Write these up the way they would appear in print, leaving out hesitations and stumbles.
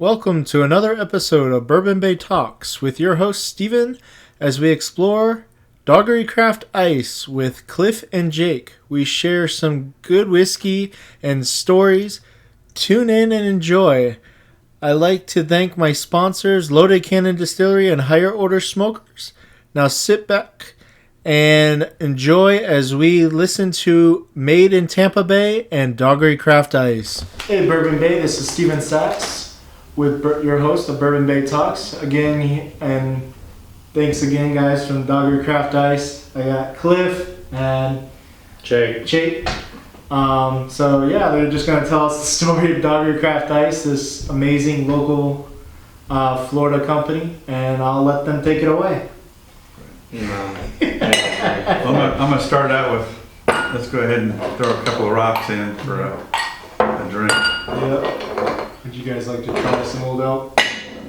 Welcome to another episode of Bourbon Bay Talks with your host Steven as we explore Doggery Craft Ice with Cliff and Jake. We share some good whiskey and stories. Tune in and enjoy. I'd like to thank my sponsors, Loaded Cannon Distillery and Higher Order Smokers. Now sit back and enjoy as we listen to Made in Tampa Bay and Doggery Craft Ice. Hey Bourbon Bay, this is Steven Sachs with your host of Bourbon Bay Talks again, and thanks again guys from Doggery Craft Ice. I got Cliff and Jake. So yeah, they're just going to tell us the story of Doggery Craft Ice, this amazing local Florida company, and I'll let them take it away. I'm going to start out with, let's go ahead and throw a couple of rocks in for a drink. Yep. Would you guys like to try some old elk?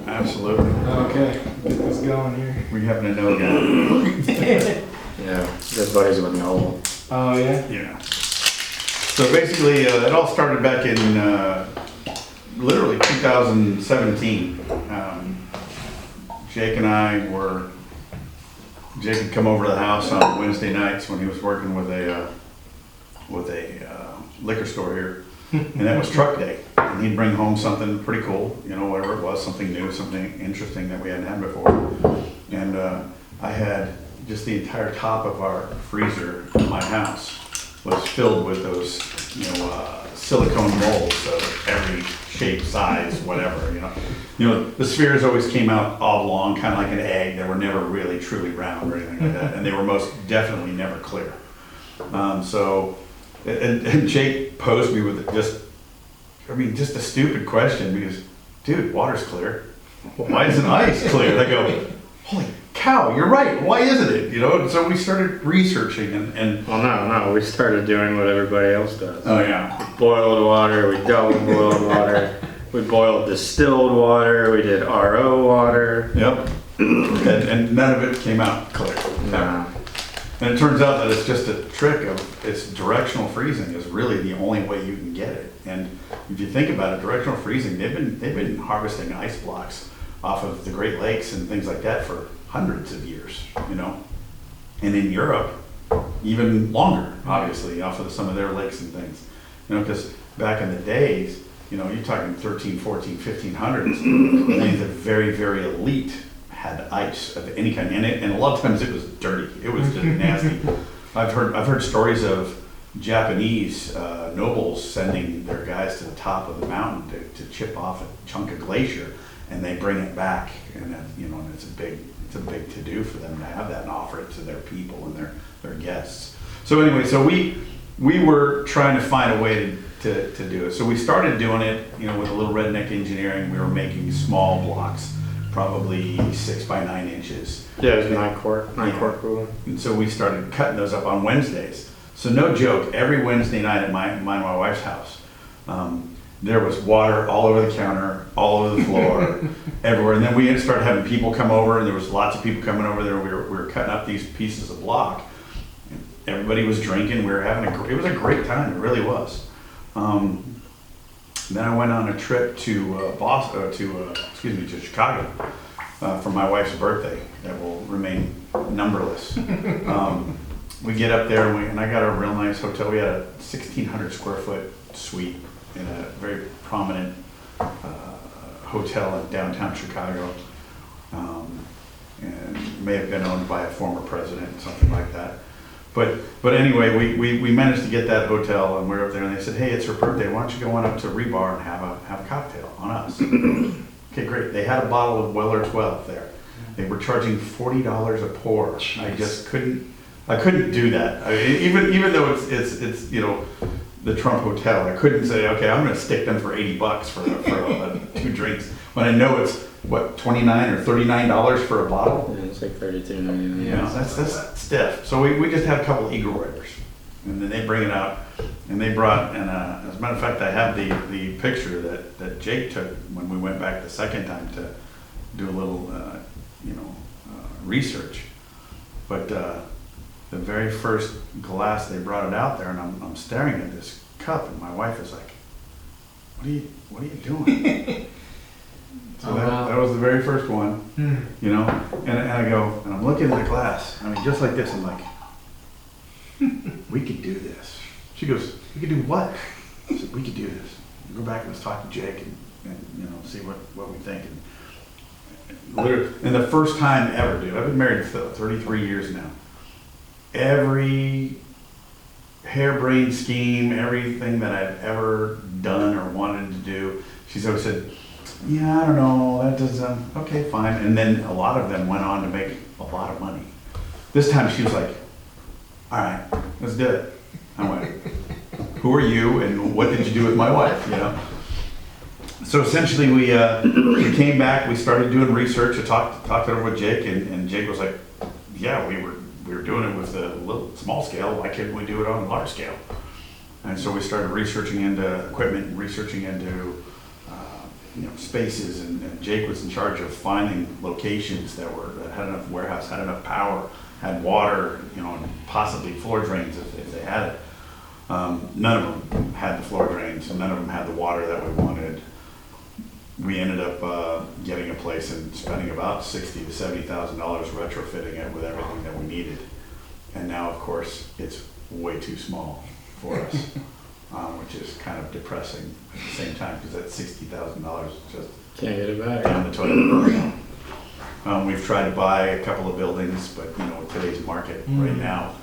Absolutely. Okay, get this going here. We happen to know that. Yeah, good buddies with Noel. Oh yeah? Yeah. So basically, it all started back in literally 2017. Jake had come over to the house on Wednesday nights when he was working with a liquor store here, and that was truck day. And he'd bring home something pretty cool, whatever it was, something new, something interesting that we hadn't had before. And I had just the entire top of our freezer in my house was filled with those, silicone molds of every shape, size, whatever, the spheres always came out oblong, kind of like an egg. They were never really truly round or anything like that, and they were most definitely never clear. And Jake posed me with just a stupid question because, dude, water's clear. Why isn't ice clear? I go, holy cow, you're right. Why isn't it? And so we started researching and Well, no, we started doing what everybody else does. Oh yeah. We boiled water, we double boiled water, we boiled distilled water, we did RO water. Yep. And none of it came out clear. No. And it turns out that it's just a trick of it's directional freezing is really the only way you can get it. And if you think about it, directional freezing, they've been harvesting ice blocks off of the Great Lakes and things like that for hundreds of years, And in Europe, even longer, obviously, off of some of their lakes and things. Because back in the days, you're talking 13, 14, 1500s, and the very, very elite had ice of any kind, and a lot of times it was dirty. It was just nasty. I've heard stories of Japanese nobles sending their guys to the top of the mountain to chip off a chunk of glacier, and they bring it back, and and it's a big to do for them to have that and offer it to their people and their guests. So anyway, we were trying to find a way to do it. So we started doing it, with a little redneck engineering. We were making small blocks, probably 6 by 9 inches. Yeah, it was 9 quart cooler. And so we started cutting those up on Wednesdays. So no joke, every Wednesday night at my wife's house, there was water all over the counter, all over the floor, everywhere. And then we started having people come over, and there was lots of people coming over there. We were cutting up these pieces of block. Everybody was drinking. We were it was a great time. It really was. Then I went on a trip to to Chicago for my wife's birthday. That will remain numberless. We get up there and I got a real nice hotel. We had a 1,600 square foot suite in a very prominent hotel in downtown Chicago, and may have been owned by a former president, something like that. But anyway, we managed to get that hotel, and we're up there, and they said, hey, it's her birthday. Why don't you go on up to Rebar and have a cocktail on us? Okay, great. They had a bottle of Weller 12 there. They were charging $40 a pour. Jeez. I couldn't do that. Even though it's the Trump Hotel, I couldn't say, okay, I'm going to stick them for $80 for 2 drinks when I know it's what, $29 or $39 for a bottle. Yeah, it's like $32.99. Yeah, that's stiff. So we just had a couple of Eagle Riders, and then they bring it out, and they brought, and as a matter of fact, I have the picture that Jake took when we went back the second time to do a little research. But the very first glass they brought it out there, and I'm staring at this cup, and my wife is like, what are you doing? very first one, you know, and I go, and I'm looking at the glass, I mean, just like this, I'm like, we could do this. She goes, we could do what? I said, we could do this. Go back and let's talk to Jake and you know, see what we think. And the first time ever, dude, I've been married for 33 years now. Every harebrained scheme, everything that I've ever done or wanted to do, she's always said, yeah, I don't know, that doesn't, okay, fine. And then a lot of them went on to make a lot of money. This time she was like, all right, let's do it. I went, who are you and what did you do with my wife, you know? So essentially we came back, we started doing research, I talked it over with Jake, and Jake was like, yeah, we were doing it with a little small scale, why couldn't we do it on a large scale? And so we started researching into equipment, researching into you know, spaces, and Jake was in charge of finding locations that had enough warehouse, had enough power, had water, you know, and possibly floor drains if they had it. None of them had the floor drains, and none of them had the water that we wanted. We ended up getting a place and spending about $60,000 to $70,000 retrofitting it with everything that we needed. And now, of course, it's way too small for us, which is kind of depressing at the same time, because that $60,000 is just Can't get it back. down the toilet. We've tried to buy a couple of buildings, but you know, with today's market right now,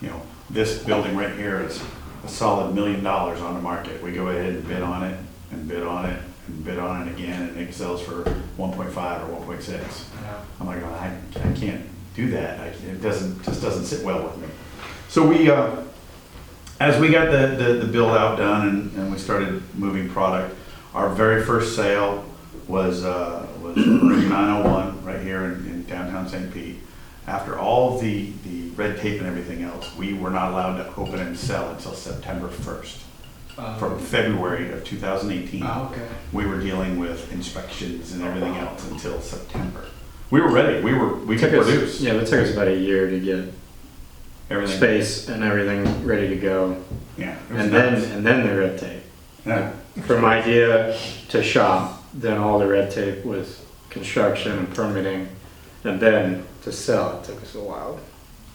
you know, this building right here is a solid $1 million on the market. We go ahead and bid on it, and bid on it, and bid on it again, and it sells for 1.5 or 1.6. Yeah. I'm like, I can't do that. It just doesn't sit well with me. So we, as we got the build out done and we started moving product, our very first sale was Room 901 right here in downtown St. Pete. After all of the red tape and everything else, we were not allowed to open and sell until September 1st. From February of 2018, we were dealing with inspections and everything else until September. We were ready. We could produce. Yeah, it took us about a year to get Everything. space and everything ready to go. Yeah. it was And nuts. then the red tape. Yeah. From idea to shop, then all the red tape with construction and permitting, and then to sell, it took us a while.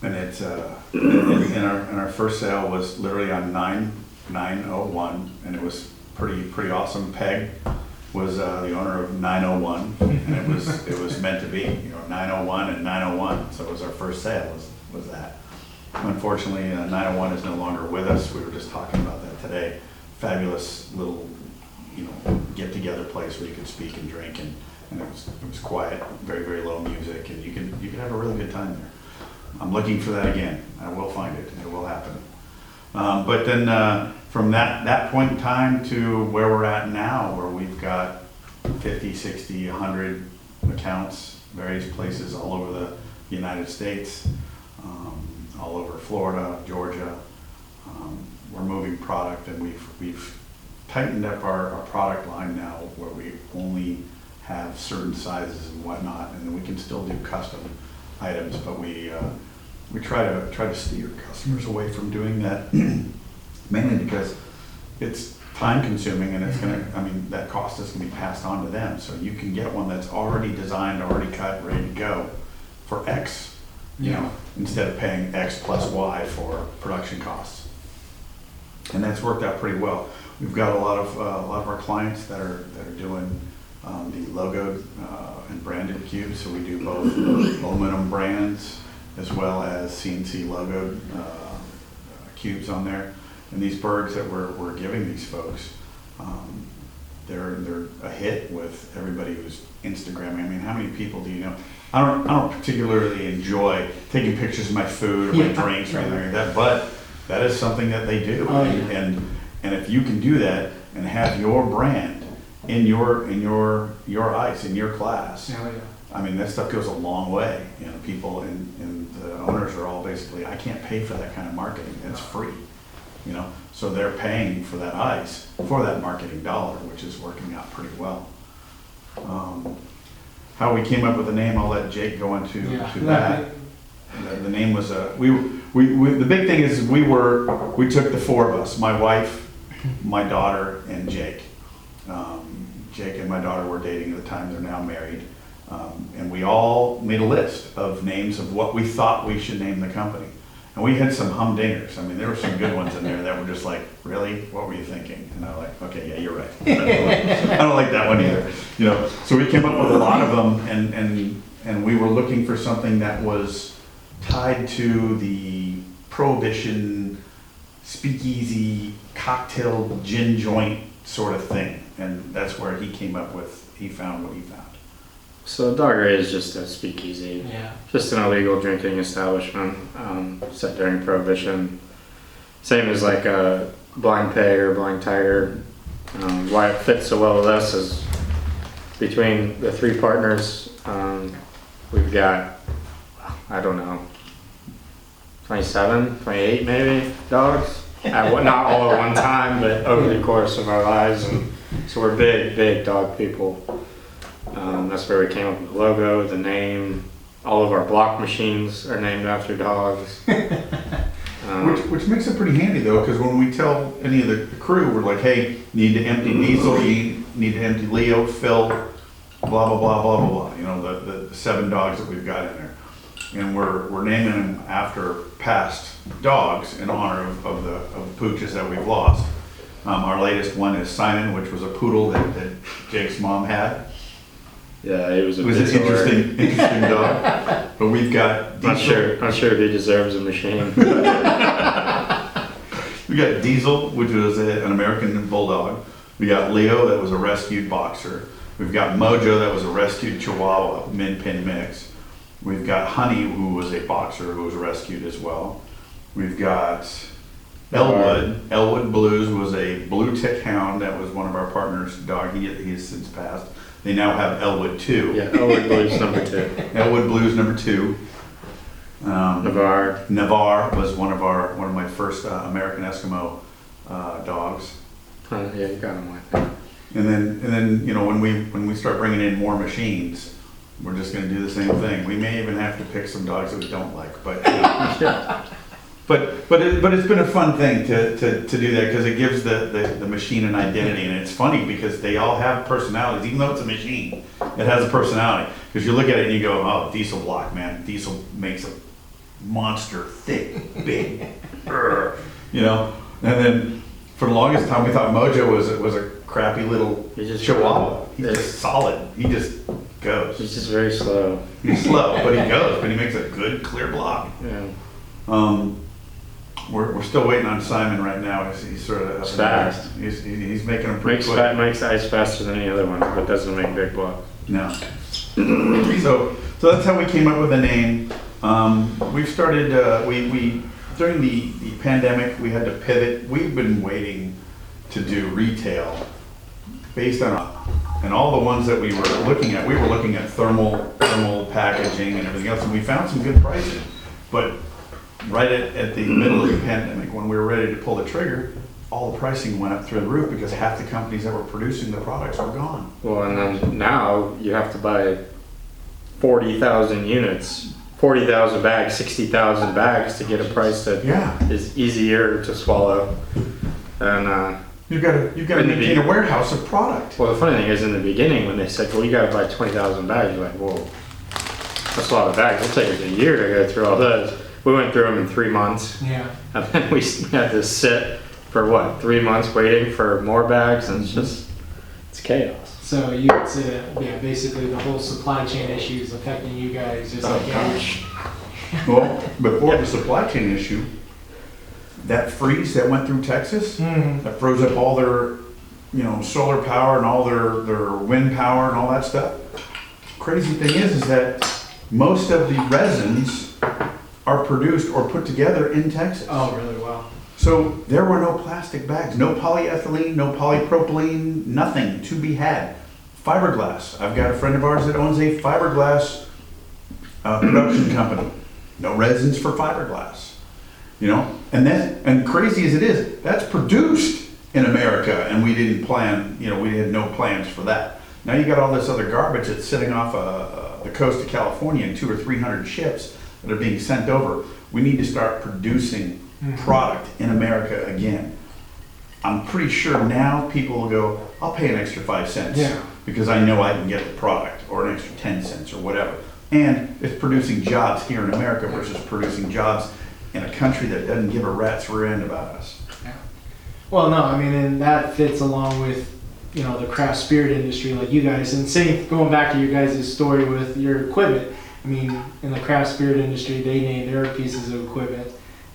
And it's and our first sale was literally on 9/9/01, and it was pretty awesome. Peg was the owner of 901, and it was meant to be, you know, 901 and 901. So it was our first sale was that. Unfortunately, 901 is no longer with us. We were just talking about that today. Fabulous little, you know, get together place where you could speak and drink, and it was quiet, very low music, and you could have a really good time there. I'm looking for that again. I will find it. It will happen. But then from that point in time to where we're at now, where we've got 50, 60, 100 accounts, various places all over the United States, all over Florida, Georgia. We're moving product, and we've tightened up our product line now, where we only have certain sizes and whatnot, and then we can still do custom items, but we try to steer customers away from doing that, mainly because it's time consuming, and it's that cost is gonna be passed on to them. So you can get one that's already designed, already cut, ready to go for X, you know, instead of paying X plus Y for production costs. And that's worked out pretty well. We've got a lot of our clients that are doing the logoed and branded cubes. So we do both aluminum brands as well as CNC logoed cubes on there. And these birds that we're giving these folks, they're a hit with everybody who's Instagramming. I mean, how many people do you know? I don't particularly enjoy taking pictures of my food or my drinks or anything like that, but that is something that they do. Oh, yeah. And if you can do that and have your brand in your ice, in your class, I mean, that stuff goes a long way. You know, people and the owners are all basically, I can't pay for that kind of marketing. It's free. You know, so they're paying for that ice, for that marketing dollar, which is working out pretty well. How we came up with the name, I'll let Jake go into that. The name was we the big thing is we took the four of us, my wife, my daughter, and Jake. Jake and my daughter were dating at the time. They're now married. And we all made a list of names of what we thought we should name the company. And we had some humdingers. I mean, there were some good ones in there that were just like, really? What were you thinking? And I was like, okay, yeah, you're right. I don't like that one either. You know, so we came up with a lot of them, and we were looking for something that was tied to the Prohibition, speakeasy, cocktail, gin joint sort of thing. And that's where he found what he found. So Doggery is just a speakeasy, just an illegal drinking establishment set during Prohibition. Same as like a Blind Pig or Blind Tiger. Why it fits so well with us is between the three partners, we've got, I don't know, 27, 28 maybe dogs. Not all at one time, but over the course of our lives. And so we're big dog people. That's where we came up with the logo, the name. All of our block machines are named after dogs. Which makes it pretty handy though, because when we tell any of the crew, we're like, hey, you need to empty Diesel, you need to empty Leo, Phil, blah, blah, blah, blah, blah, blah. You know, the 7 dogs that we've got in there. And we're naming them after past dogs in honor of the pooches that we've lost. Our latest one is Simon, which was a poodle that Jake's mom had. Yeah, it was an interesting dog. But we've got Diesel. Not sure if he deserves a machine. We got Diesel, which was an American bulldog. We got Leo, that was a rescued boxer. We've got Mojo, that was a rescued Chihuahua min pin mix. We've got Honey, who was a boxer who was rescued as well. We've got Elwood. Elwood Blues was a blue tick hound that was one of our partners' dog. He has since passed. They now have Elwood 2. Yeah, Elwood Blues number 2. Elwood Blues number 2. Navarre was one of my first American Eskimo dogs. Yeah, you got him, I think. And then you know, when we start bringing in more machines, we're just going to do the same thing. We may even have to pick some dogs that we don't like, but but it's been a fun thing to do that, because it gives the machine an identity. And it's funny because they all have personalities. Even though it's a machine, it has a personality. Because you look at it and you go, oh, Diesel block, man. Diesel makes a monster, thick, big, you know. And then for the longest time we thought Mojo was a crappy little Chihuahua. He's just solid. He just goes. He's just very slow. He's slow, but he goes. But he makes a good, clear block. Yeah. We're still waiting on Simon right now. He's sort of fast. He's making them pretty quick. Makes ice faster than any other one, but doesn't make big blocks. No. So that's how we came up with the name. We've started. We during the pandemic we had to pivot. We've been waiting to do retail based on and all the ones that we were looking at. We were looking at thermal packaging and everything else, and we found some good pricing, but right at the middle of the pandemic, when we were ready to pull the trigger, all the pricing went up through the roof because half the companies that were producing the products were gone. Well, and then now you have to buy 40,000 units, 40,000 bags, 60,000 bags to get a price that is easier to swallow. And you've got to maintain a warehouse of product. Well, the funny thing is, in the beginning, when they said, "Well, you got to buy 20,000 bags," you're like, "Whoa, that's a lot of bags. It'll take us a year to go through all those." We went through them in 3 months. Yeah. And then we had to sit for 3 months waiting for more bags, and it's chaos. So you would say that, basically the whole supply chain issue is affecting you guys just like gosh. Well, before the supply chain issue, that freeze that went through Texas, that froze up all their, solar power and all their wind power and all that stuff. Crazy thing is that most of the resins are produced or put together in Texas. Oh, really? Wow. So there were no plastic bags, no polyethylene, no polypropylene, nothing to be had. Fiberglass. I've got a friend of ours that owns a fiberglass production company. No resins for fiberglass. And crazy as it is, that's produced in America, and we didn't plan, we had no plans for that. Now you got all this other garbage that's sitting off the coast of California in 200 or 300 ships that are being sent over. We need to start producing product in America again. I'm pretty sure now people will go, I'll pay an extra 5 cents because I know I can get the product or an extra 10 cents or whatever. And it's producing jobs here in America versus producing jobs in a country that doesn't give a rat's rear end about us. Yeah. Well, no, I mean, and that fits along with, you know, the craft spirit industry like you guys. And same, going back to your guys' story with your equipment, I mean, in the craft spirit industry, they name their pieces of equipment.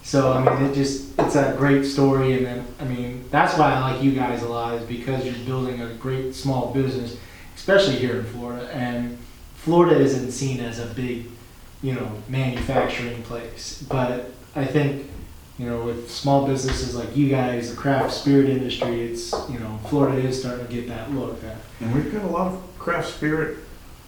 So, I mean, it's a great story. And then, I mean, that's why I like you guys a lot, is because you're building a great small business, especially here in Florida. And Florida isn't seen as a big, you know, manufacturing place. But I think, you know, with small businesses like you guys, the craft spirit industry, it's, you know, Florida is starting to get that look. And we've got a lot of craft spirit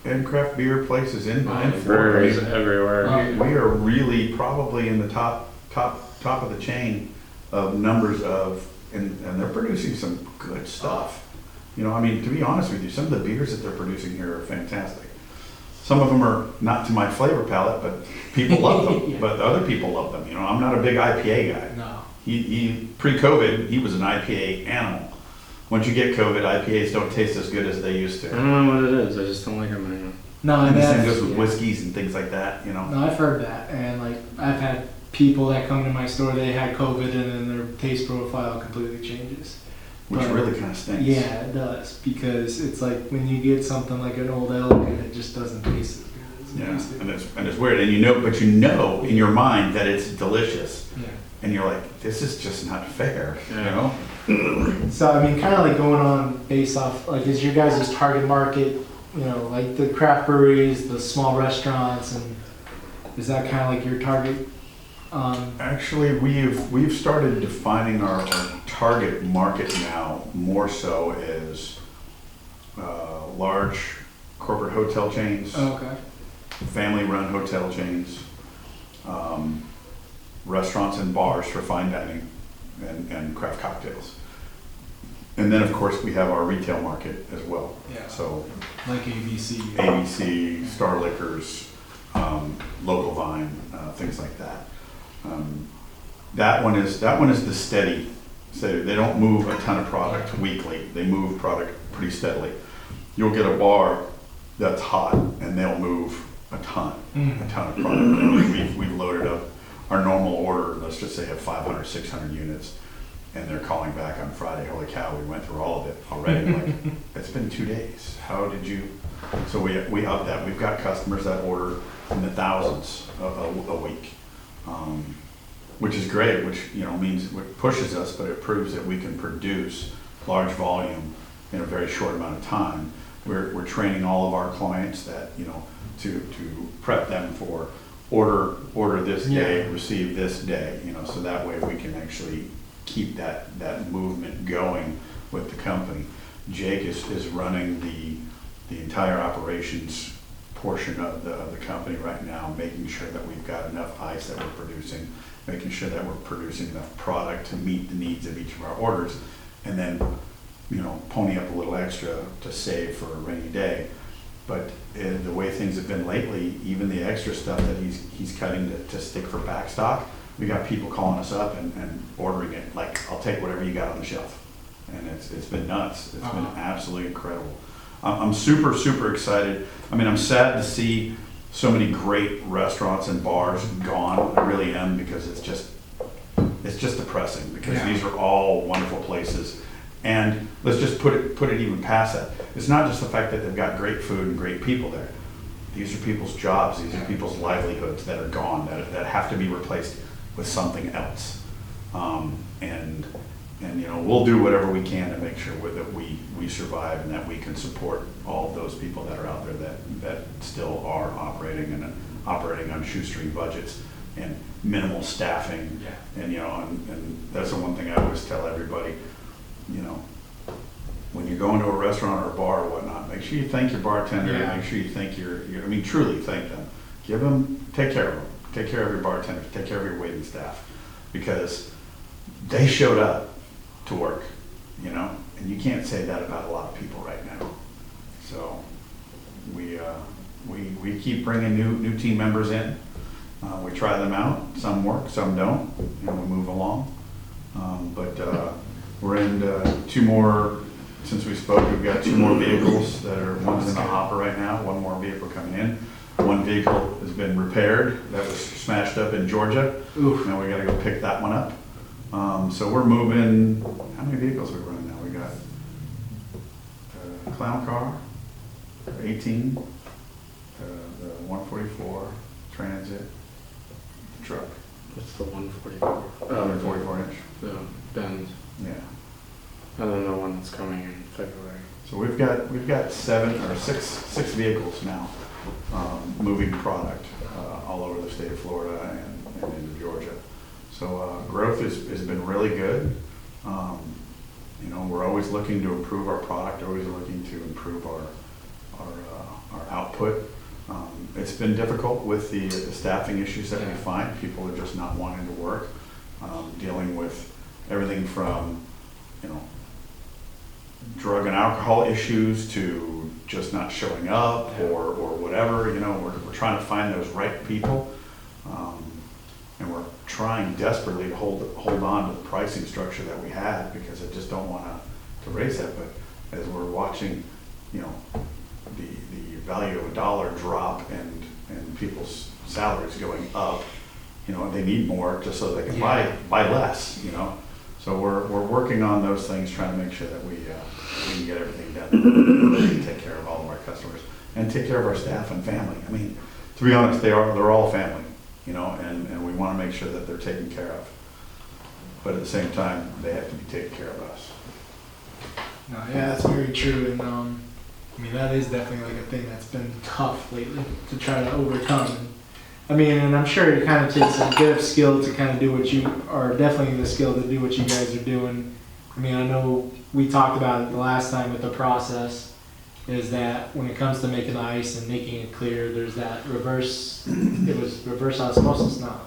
and craft beer places in Florida. Breweries everywhere. We are really probably in the top of the chain of numbers of, and they're producing some good stuff. You know, I mean, to be honest with you, some of the beers that they're producing here are fantastic. Some of them are not to my flavor palette, but people love them. Yeah. But other people love them. You know, I'm not a big IPA guy. No. He pre-COVID, he was an IPA animal. Once you get COVID, IPAs don't taste as good as they used to. I don't know what it is. I just don't like them anymore. No, And the same that's- goes with whiskeys and things like that, you know. No, I've heard that, and like I've had people that come to my store, they had COVID, and then their taste profile completely changes. Which But- really kind of stinks. Yeah, it does, because it's like when you get something like an old elk, and it just doesn't taste as good as it Yeah, used to. and it's weird, and you know in your mind that it's delicious, Yeah. and you're like, this is just not fair, you Yeah. know? So I mean, kind of like going on based off, like, is your guys' target market, you know, like the craft breweries, the small restaurants, and is that kind of like your target? Actually, we've started defining our target market now more so as large corporate hotel chains, Okay. family-run hotel chains, restaurants and bars for fine dining and craft cocktails. And then, of course, we have our retail market as well. Yeah. So Like ABC. ABC, Star Liquors, Local Vine, things like that. That one is the steady. So they don't move a ton of product weekly. They move product pretty steadily. You'll get a bar that's hot, and they'll move a ton of product. And we've loaded up our normal order. Let's just say of 500, 600 units, and they're calling back on Friday. Holy cow, we went through all of it already. Like, it's been 2 days. How did you? So we up that. We've got customers that order in the thousands a week. Which is great, which, you know, means it pushes us, but it proves that we can produce large volume in a very short amount of time. We're training all of our clients that, you know, to prep them for order this day, receive this day, you know, so that way we can actually keep that movement going with the company. Jake is running the entire operations portion of the company right now, making sure that we've got enough ice that we're producing, making sure that we're producing enough product to meet the needs of each of our orders, and then, you know, pony up a little extra to save for a rainy day. But the way things have been lately, even the extra stuff that he's cutting to stick for back stock, we got people calling us up and ordering it, like, I'll take whatever you got on the shelf. And it's been nuts. It's been absolutely incredible. I'm super, super excited. I mean, I'm sad to see so many great restaurants and bars gone. I really am, because it's just depressing, because these are all wonderful places. And let's just put it even past that. It's not just the fact that they've got great food and great people there. These are people's jobs. These are people's livelihoods that are gone, that have to be replaced with something else. And you know, we'll do whatever we can to make sure that we survive, and that we can support all of those people that are out there that still are operating on shoestring budgets and minimal staffing. And you know, and that's the one thing I always tell everybody, you know, when you're going to a restaurant or a bar or whatnot, make sure you thank your bartender. Make sure you thank I mean, truly thank them. Take care of them. Take care of your bartenders. Take care of your waiting staff, because they showed up to work, you know, and you can't say that about a lot of people right now. So we keep bringing new team members in. We try them out. Some work, some don't, and we move along. But we're in 2 more since we spoke, we've got 2 more vehicles that are, one's in the hopper right now, 1 more vehicle coming in. 1 vehicle has been repaired, that was smashed up in Georgia. Oof. Now we gotta go pick that one up. So we're moving, how many vehicles are we running now? We got clown car, 18, the 144 Transit, truck, What's the 144? 144 inch. The Benz. Yeah. And then the one that's coming in February. So we've got 7 or 6 vehicles now moving product all over the state of Florida and into Georgia. So growth has been really good. You know, we're always looking to improve our product, always looking to improve our output. It's been difficult with the staffing issues that we find. People are just not wanting to work, dealing with everything from, you know, drug and alcohol issues to just not showing up or whatever. You know, we're trying to find those right people, and we're trying desperately to hold on to the pricing structure that we had, because I just don't want to raise that. But as we're watching, you know, the value of a dollar drop and people's salaries going up, you know, they need more just so they can buy less, you know. So we're working on those things, trying to make sure that we can get everything done, take care of all of our customers and take care of our staff and family. I mean, to be honest, they're all family, you know, and we want to make sure that they're taken care of. But at the same time, they have to be taking care of us. No, yeah, that's very true, and I mean, that is definitely like a thing that's been tough lately to try to overcome. I mean, and I'm sure it kind of takes a bit of skill to kind of do what you are, definitely the skill to do what you guys are doing. I mean, I know we talked about it the last time with the process, is that when it comes to making the ice and making it clear, there's that reverse, it was reverse osmosis now,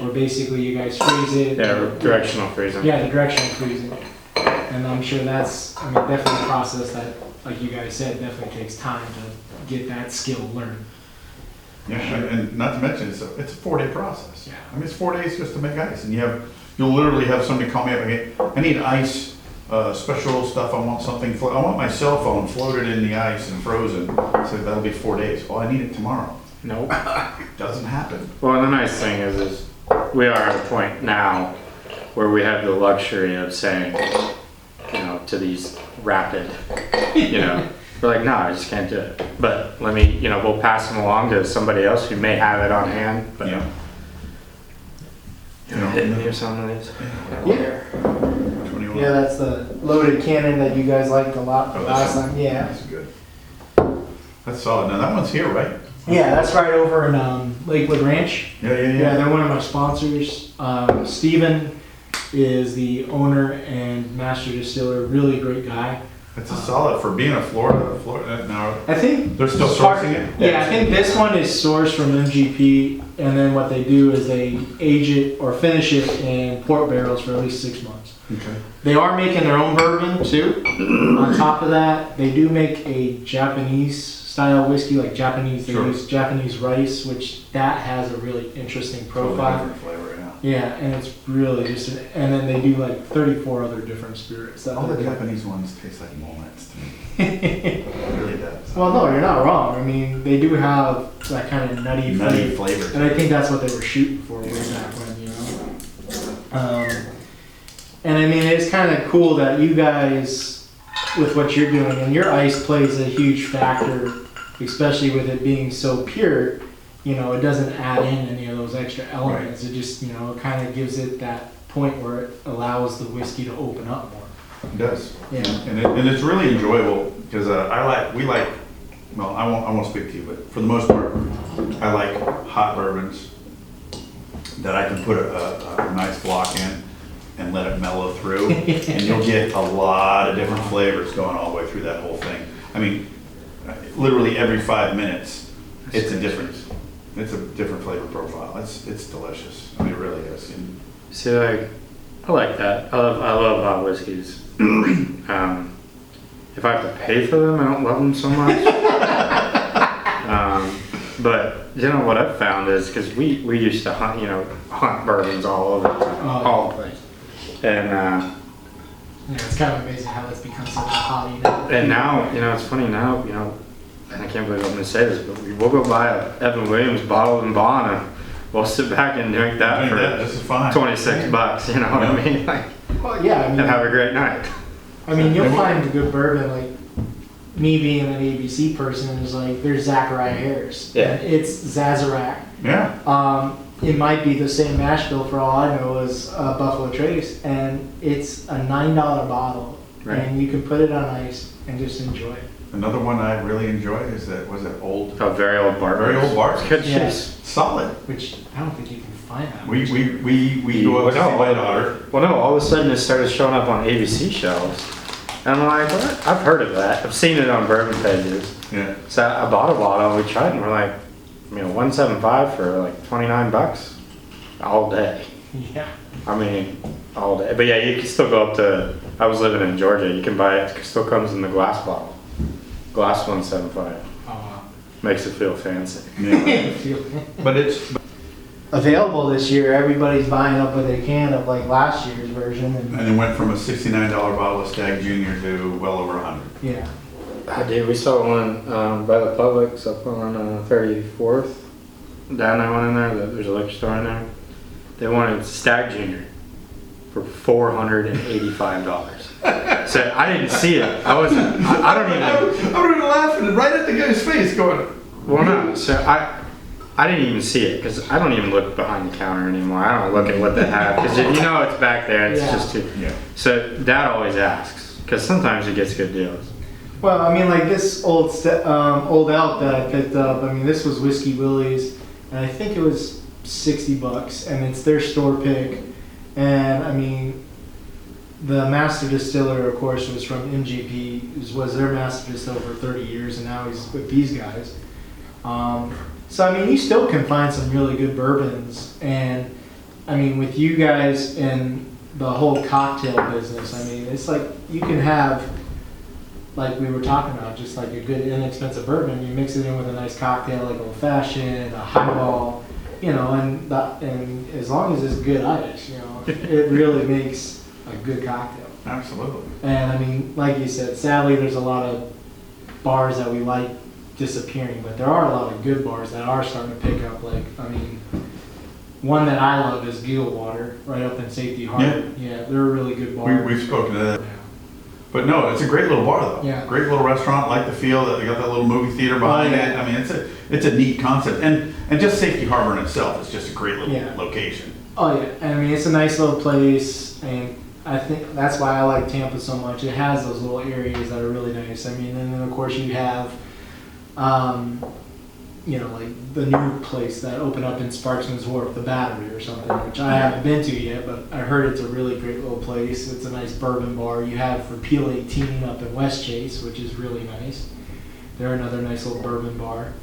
where basically you guys freeze it. Yeah, directional freezing. Yeah, the directional freezing. And I'm sure that's, I mean, definitely a process that, like you guys said, definitely takes time to get that skill learned. Yeah, and not to mention, it's a 4-day process. Yeah. I mean, it's 4 days just to make ice, and you'll literally have somebody call me up and say, I need ice, special stuff, I want something, I want my cell phone floated in the ice and frozen. So that'll be 4 days. Well, I need it tomorrow. Nope. Doesn't happen. Well, the nice thing is we are at a point now where we have the luxury of saying, you know, to these rapid, you know, we're like, no, I just can't do it. But let me, you know, we'll pass them along to somebody else who may have it on hand. But Yeah. you know, hit me or something of these. Yeah. Which one do you want? Yeah, that's the loaded cannon that you guys liked a lot Oh, last that's- time. Yeah. That's good. That's solid. Now that one's here, right? Yeah, that's right over in Lakewood Ranch. Yeah. Yeah, they're one of my sponsors. Steven is the owner and master distiller, really great guy. It's a solid for being a Florida. Now I think they're still part- sourcing it. Yeah, I think this one is sourced from MGP, and then what they do is they age it or finish it in port barrels for at least 6 months. Okay. They are making their own bourbon too. On top of that, they do make a Japanese style whiskey, like Japanese. They Sure. use Japanese rice, which that has a really interesting Totally profile. different flavor, yeah. Yeah, and it's really just, and then they do like 34 other different spirits. That All they the do. Japanese ones taste like walnuts to me. It really does. Well, no, you're not wrong. I mean, they do have that kind of nutty flavor. and I think that's what they were shooting for way back when, you know. And I mean, it's kind of cool that you guys, with what you're doing, and your ice plays a huge factor, especially with it being so pure. You know, it doesn't add in any of those extra elements. It just, you know, it kind of gives it that point where it allows the whiskey to open up more. It does. Yeah. And it's really enjoyable because well, I won't speak to you, but for the most part, I like hot bourbons that I can put a nice block in and let it mellow through, and you'll get a lot of different flavors going all the way through that whole thing. I mean, literally every 5 minutes, it's a different flavor profile. It's delicious. I mean, it really is. And See, like, I like that. I love hot whiskeys. If I have to pay for them, I don't love them so much. But you know what I've found is because we used to hunt bourbons all over the time, all the place, and it's kind of amazing how that's become such a hobby now. And now, it's funny now, and I can't believe I'm going to say this, but we'll go buy a Evan Williams bottled in bond and we'll sit back and drink that for this is fine. $26, you know what I mean? Like, well, yeah, I mean, and have a great night. I mean, you'll find a good bourbon, like, me being an ABC person is like, there's Zachariah Harris. Yeah. It's Sazerac. Yeah. It might be the same mash bill for all I know as Buffalo Trace, and it's a $9 bottle, right. And you can put it on ice and just enjoy it. Another one I really enjoy is that, was it old? A very old bar. Very old bar. Good Yeah. Solid. Which I don't think you can find that. We go up to see my daughter. Well, no, all of a sudden it started showing up on ABC shelves. And I'm like, what? I've heard of that. I've seen it on bourbon pages. Yeah. So I bought a bottle, we tried, and we're like, $175 for like $29 all day. Yeah. I mean, all day. But yeah, you can still go up to, I was living in Georgia, you can buy it, it still comes in the glass bottle. Glass 175. Oh, wow. Makes it feel fancy. Yeah. But it's Available this year, everybody's buying up what they can of like last year's version. and it went from a $69 bottle of Stag Junior to well over 100. Yeah. Dude, we saw one by the Publix up on 34th. Dad and I went in there, there's a liquor store in there. They wanted Stag Junior for $485. So I didn't see it. I don't even. I would have been laughing right at the guy's face going. Well, no. So I didn't even see it because I don't even look behind the counter anymore. I don't look at what they have because it's back there. It's just too. Yeah. So Dad always asks because sometimes he gets good deals. Well, I mean, like this old elk that I picked up. I mean, this was Whiskey Willie's, and I think it was $60, and it's their store pick. And I mean, the master distiller, of course, was from MGP. Was their master distiller for 30 years, and now he's with these guys. So I mean, you still can find some really good bourbons, and I mean, with you guys and the whole cocktail business, I mean, it's like you can have, like we were talking about, just like a good inexpensive bourbon. You mix it in with a nice cocktail, like old fashioned, a highball, and as long as it's good ice, it really makes a good cocktail. Absolutely. And I mean, like you said, sadly, there's a lot of bars that we like disappearing, but there are a lot of good bars that are starting to pick up. Like, I mean, one that I love is Gilwater, right up in Safety Harbor. Yeah, they're a really good bar. We've spoken to that. Yeah. But no, it's a great little bar though. Yeah. Great little restaurant. Like the feel that they got that little movie theater behind yeah. it. I mean, it's a neat concept, and just Safety Harbor in itself is just a great little location. Oh yeah, I mean, it's a nice little place, and I think that's why I like Tampa so much. It has those little areas that are really nice. I mean, and then of course you have, like the new place that opened up in Sparksman's Wharf, the Battery or something, which I haven't been to yet, but I heard it's a really great little place. It's a nice bourbon bar. You have Repeal 18 up in West Chase, which is really nice. They're another nice little bourbon bar.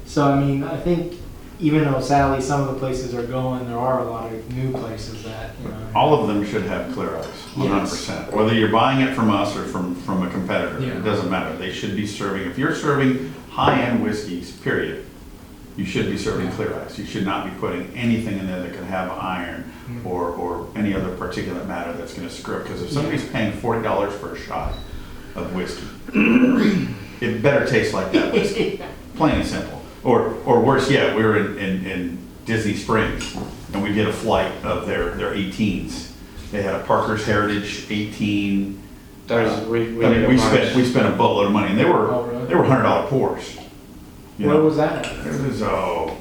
So I mean, I think even though sadly some of the places are going, there are a lot of new places that All of them should have clear ice, 100%. Yes. Whether you're buying it from us or from a competitor, it doesn't matter. They should be serving. If you're serving high-end whiskeys, period, you should be serving clear ice. You should not be putting anything in there that could have iron or any other particulate matter that's going to screw up. Because if somebody's paying $40 for a shot of whiskey, it better taste like that whiskey. Plain and simple. Or worse yet, we were in Disney Springs, and we did a flight of their 18s. They had a Parker's Heritage 18. We spent a boatload of money, and they were $100 pours. Where was that? It was I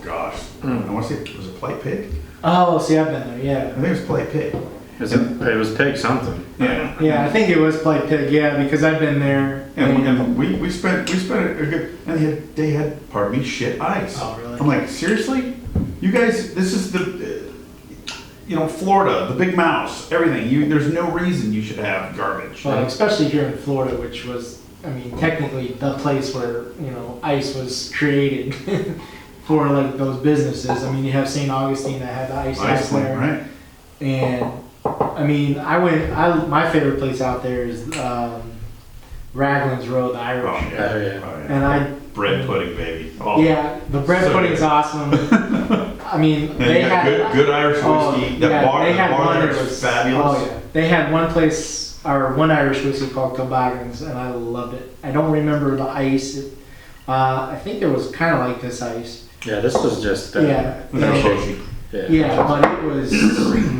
want to say, was it Play Pig? Oh, see, I've been there. Yeah. I think it was Play Pig. It was Pig something. Yeah. Yeah, I think it was Play Pig. Yeah, because I've been there. And we spent a good, and they had, pardon me, shit ice. Oh, really? I'm like, seriously? You guys, this is the, Florida, the big mouse, everything. There's no reason you should have garbage. Well, especially here in Florida, which was, I mean, technically the place where, ice was created for like those businesses. I mean, you have St. Augustine that had the ice there. Right. And I mean, my favorite place out there is Raglan's Road, the Irish. Oh, yeah. And bread pudding, baby. Oh, yeah, the bread pudding's awesome. I mean, they had good Irish whiskey. They had one was fabulous. Oh yeah, they had one place or one Irish whiskey called Tobaggans, and I loved it. I don't remember the ice. I think there was kind of like this ice. Yeah, this was just Yeah, but it was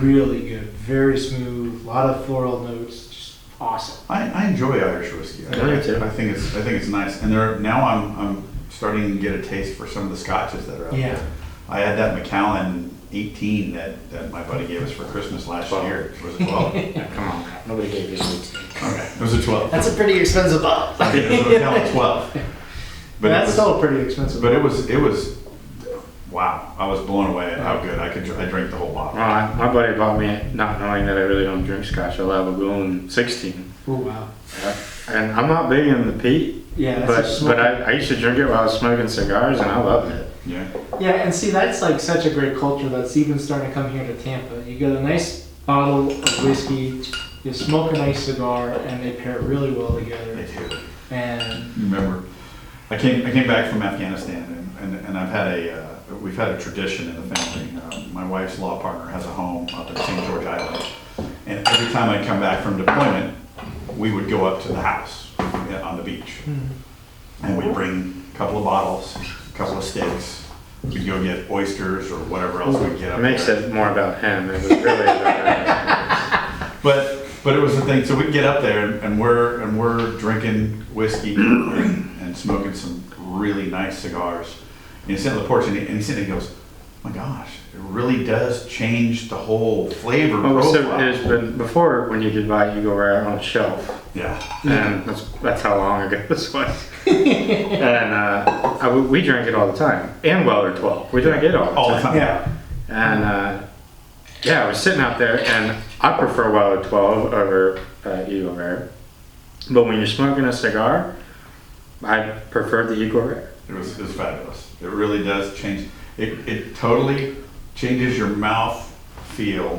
really good. Very smooth. A lot of floral notes. Just awesome. I enjoy Irish whiskey. I think it's nice. And now I'm starting to get a taste for some of the scotches that are out there. I had that Macallan 18 that my buddy gave us for Christmas last year. Was it 12? Come on, nobody gave you an 18. Okay, it was a 12. That's a pretty expensive bottle. It was a Macallan 12. But that's still pretty expensive. But it was wow. I was blown away at how good I drank the whole bottle. Well, my buddy bought me, not knowing that I really don't drink scotch, a Lagavulin 16. Oh wow. And I'm not big in the peat. Yeah, but I used to drink it while I was smoking cigars, and I loved it. Yeah. Yeah, and see, that's like such a great culture that's even starting to come here to Tampa. You get a nice bottle of whiskey, you smoke a nice cigar, and they pair really well together. They do. And remember, I came back from Afghanistan, and we've had a tradition in the family. My wife's law partner has a home up in St. George Island, and every time I come back from deployment, we would go up to the house on the beach, and we'd bring a couple of bottles, a couple of steaks. We'd go get oysters or whatever else we'd get up there. It makes it more about him. It was really about But it was the thing. So we'd get up there and we're drinking whiskey and smoking some really nice cigars. And he sat on the porch and he sat and he goes, "My gosh, it really does change the whole flavor profile." So it has been before, when you could buy, you go right on a shelf. Yeah. And that's how long ago this was. And we drank it all the time. And Weller 12. We drank it all the time. Yeah. And I was sitting out there, and I prefer Weller 12 over Eagle Rare. But when you're smoking a cigar, I prefer the Eagle Rare. It was fabulous. It really does change. It totally changes your mouth feel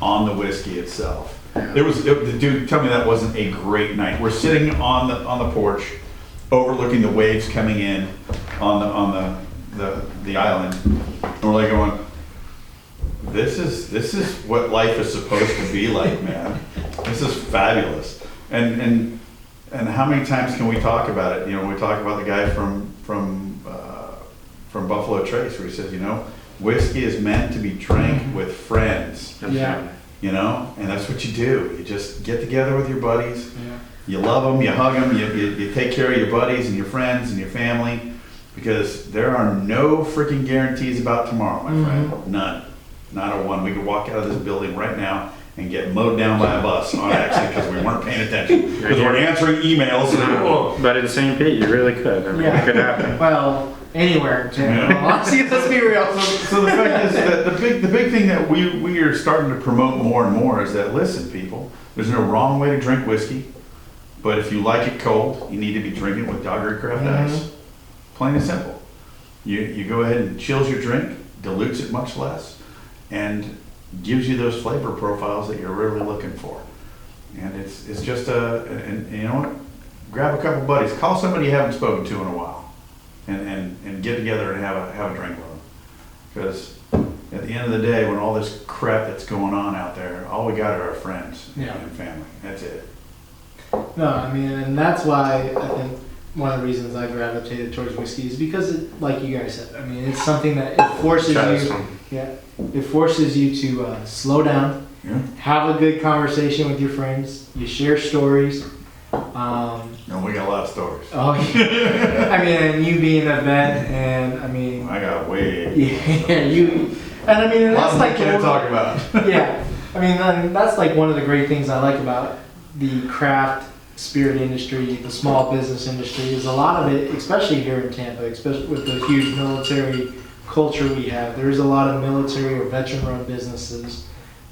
on the whiskey itself. Yeah. Dude, tell me that wasn't a great night. We're sitting on the porch, overlooking the waves coming in on the island, and we're like going, this is what life is supposed to be like, man. This is fabulous. And how many times can we talk about it? You know, we talk about the guy from Buffalo Trace, where he says, whiskey is meant to be drank with friends. Yeah. And that's what you do. You just get together with your buddies. Yeah. You love them, you hug them, you take care of your buddies and your friends and your family, because there are no freaking guarantees about tomorrow, my friend. None. Not a one. We could walk out of this building right now and get mowed down by a bus on accident because we weren't paying attention. Because we're answering emails. But in St. Pete, you really could. I mean, it could happen. Well, anywhere in Tampa. Honestly, let's be real. So the fact is that the big thing that we are starting to promote more and more is that, listen, people, there's no wrong way to drink whiskey, but if you like it cold, you need to be drinking with Doggery Craft Ice. Plain and simple. You go ahead and chills your drink, dilutes it much less, and gives you those flavor profiles that you're really looking for. And it's just and you know what? Grab a couple buddies, call somebody you haven't spoken to in a while, and get together and have a drink with them. Because at the end of the day, when all this crap that's going on out there, all we got are our friends and family. That's it. No, I mean, and that's why I think one of the reasons I gravitated towards whiskey is because, like you guys said, I mean, it's something that it forces it forces you to slow down, have a good conversation with your friends. You share stories. And we got a lot of stories. Oh, yeah. I mean, and you being a vet, and I mean, I got way. Yeah, you, and I mean, and that's like can't talk about. Yeah, I mean, that's like one of the great things I like about the craft spirit industry, the small business industry, is a lot of it, especially here in Tampa, especially with the huge military culture we have. There's a lot of military or veteran-run businesses.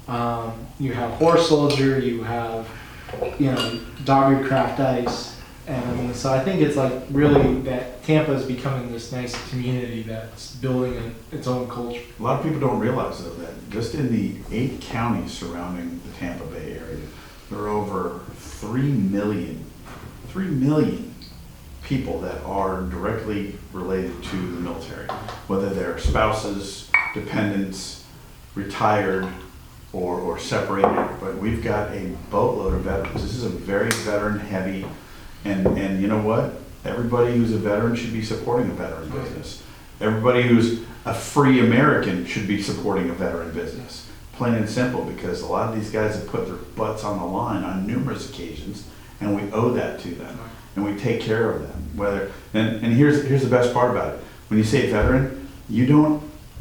You have Horse Soldier, you have, Doggery Craft Ice, and I mean, so I think it's like really that Tampa is becoming this nice community that's building its own culture. A lot of people don't realize though that just in the 8 counties surrounding the Tampa Bay area, there are over 3 million people that are directly related to the military, whether they're spouses, dependents, retired, or separated it, but we've got a boatload of veterans. This is a very veteran heavy, and you know what? Everybody who's a veteran should be supporting a veteran business. Everybody who's a free American should be supporting a veteran business. Plain and simple, because a lot of these guys have put their butts on the line on numerous occasions, and we owe that to them, and we take care of them. And here's the best part about it. When you say veteran,